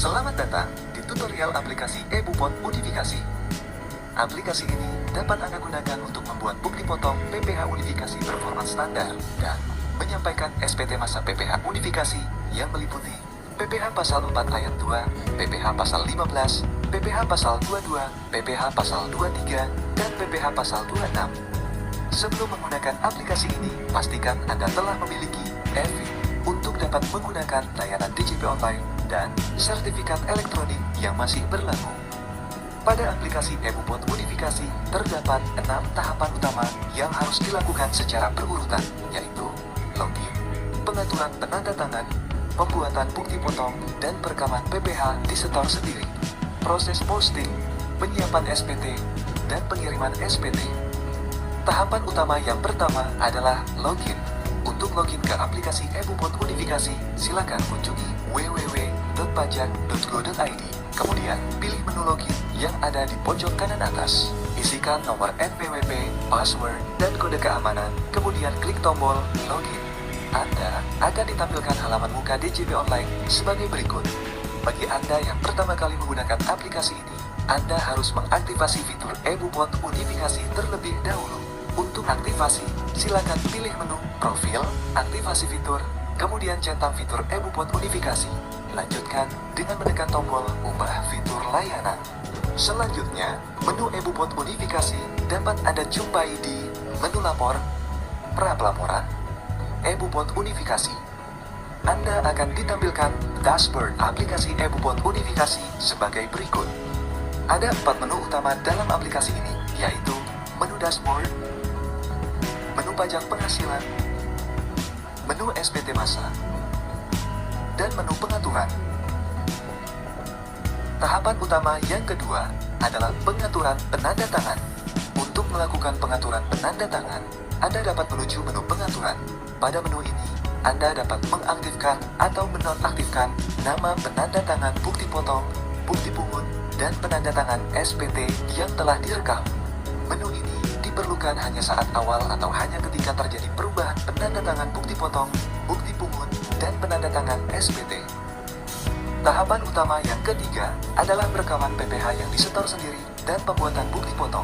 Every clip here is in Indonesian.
Selamat datang di tutorial aplikasi eBupot Unifikasi. Aplikasi ini dapat Anda gunakan untuk membuat bukti potong PPH Unifikasi performa standar dan menyampaikan SPT masa PPH Unifikasi yang meliputi PPH Pasal 4 Ayat 2, PPH Pasal 15, PPH Pasal 22, PPH Pasal 23, dan PPH Pasal 26. Sebelum menggunakan aplikasi ini, pastikan Anda telah memiliki EVIN untuk dapat menggunakan layanan DJP online dan sertifikat elektronik yang masih berlaku. Pada aplikasi eBupot Unifikasi, terdapat 6 tahapan utama yang harus dilakukan secara berurutan, yaitu login, pengaturan penandatangan, pembuatan bukti potong, dan perekaman PPH di setor sendiri, proses posting, penyiapan SPT, dan pengiriman SPT. Tahapan utama yang pertama adalah login. Untuk login ke aplikasi eBupot Unifikasi, silakan kunjungi www.pajak.go.id. Kemudian, pilih menu login yang ada di pojok kanan atas. Isikan nomor NPWP, password, dan kode keamanan. Kemudian klik tombol login. Anda akan ditampilkan halaman muka DJP Online sebagai berikut. Bagi Anda yang pertama kali menggunakan aplikasi ini, Anda harus mengaktifasi fitur eBupot Unifikasi terlebih dahulu. Untuk aktivasi, silakan pilih menu Profil, Aktivasi Fitur, kemudian centang fitur eBupot Unifikasi. Lanjutkan dengan menekan tombol Ubah Fitur Layanan. Selanjutnya, menu eBupot Unifikasi dapat Anda jumpai di menu Lapor, Pra-pelaporan, eBupot Unifikasi. Anda akan ditampilkan dashboard aplikasi eBupot Unifikasi sebagai berikut. Ada 4 menu utama dalam aplikasi ini, yaitu menu dashboard, menu pajak penghasilan, menu SPT masa, dan menu pengaturan. Tahapan utama yang kedua adalah pengaturan penanda tangan. Untuk melakukan pengaturan penanda tangan, Anda dapat menuju menu pengaturan. Pada menu ini, Anda dapat mengaktifkan atau menonaktifkan nama penanda tangan bukti potong, bukti pungut, dan penanda tangan SPT yang telah direkam. Menu ini diperlukan hanya saat awal atau hanya ketika terjadi perubahan penanda tangan bukti potong, bukti pungut, dan penanda tangan SPT. Tahapan utama yang ketiga adalah perekaman PPH yang disetor sendiri dan pembuatan bukti potong.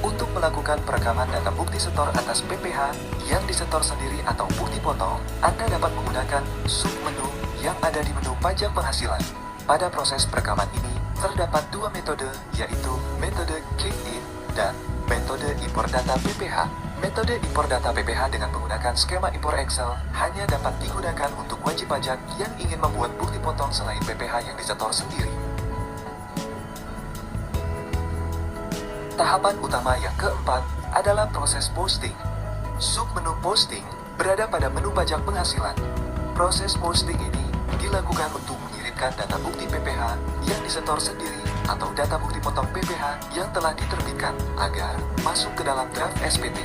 Untuk melakukan perekaman data bukti setor atas PPH yang disetor sendiri atau bukti potong, Anda dapat menggunakan submenu yang ada di menu pajak penghasilan. Pada proses perekaman ini, terdapat 2 metode, yaitu metode click-in dan metode impor data PPH. Metode impor data PPH dengan menggunakan skema impor Excel hanya dapat digunakan untuk wajib pajak yang ingin membuat bukti potong selain PPH yang disetor sendiri. Tahapan utama yang keempat adalah proses posting. Submenu posting berada pada menu pajak penghasilan. Proses posting ini dilakukan untuk mengirimkan data bukti PPH yang disetor sendiri atau data bukti potong PPH yang telah diterbitkan agar masuk ke dalam draft SPT.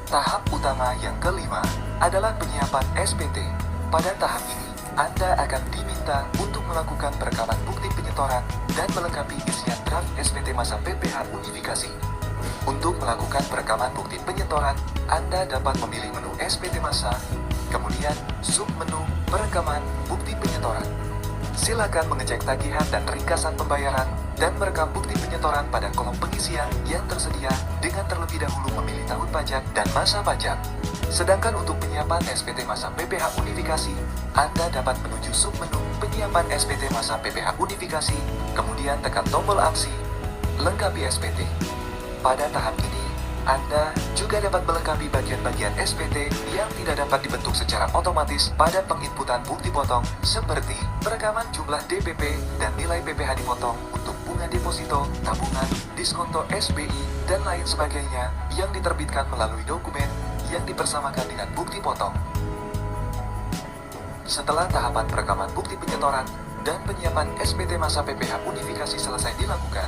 Tahap utama yang kelima adalah penyiapan SPT. Pada tahap ini, Anda akan diminta untuk melakukan perekaman bukti penyetoran dan melengkapi isian draft SPT masa PPH Unifikasi. Untuk melakukan perekaman bukti penyetoran, Anda dapat memilih menu SPT masa, kemudian submenu perekaman bukti penyetoran. Silakan mengecek tagihan dan ringkasan pembayaran dan merekam bukti penyetoran pada kolom pengisian yang tersedia dengan terlebih dahulu memilih tahun pajak dan masa pajak. Sedangkan untuk penyiapan SPT masa PPH Unifikasi, Anda dapat menuju submenu penyiapan SPT masa PPH Unifikasi, kemudian tekan tombol aksi, lengkapi SPT. Pada tahap ini, Anda juga dapat melengkapi bagian-bagian SPT yang tidak dapat dibentuk secara otomatis pada penginputan bukti potong, seperti perekaman jumlah DPP dan nilai PPH dipotong untuk bunga deposito, tabungan, diskonto SBI, dan lain sebagainya yang diterbitkan melalui dokumen yang dipersamakan dengan bukti potong. Setelah tahapan perekaman bukti penyetoran dan penyiapan SPT masa PPH Unifikasi selesai dilakukan,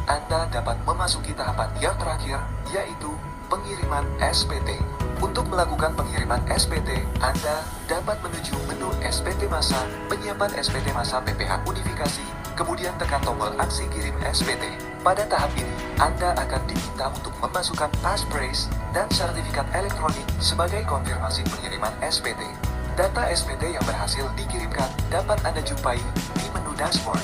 Anda dapat memasuki tahapan yang terakhir, yaitu pengiriman SPT. Untuk melakukan pengiriman SPT, Anda dapat menuju menu SPT masa, penyiapan SPT masa PPH Unifikasi, kemudian tekan tombol aksi kirim SPT. Pada tahap ini, Anda akan diminta untuk memasukkan passphrase dan sertifikat elektronik sebagai konfirmasi pengiriman SPT. Data SPT yang berhasil dikirimkan dapat Anda jumpai di menu dashboard.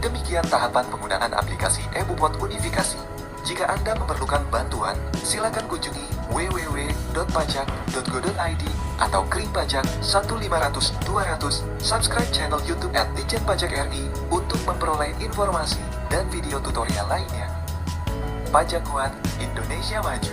Demikian tahapan penggunaan aplikasi eBupot Unifikasi. Jika Anda memerlukan bantuan, silakan kunjungi www.pajak.go.id atau Krim Pajak 1500200, subscribe channel YouTube @Ditjen Pajak RI untuk memperoleh informasi dan video tutorial lainnya. Pajak Kuat, Indonesia Maju.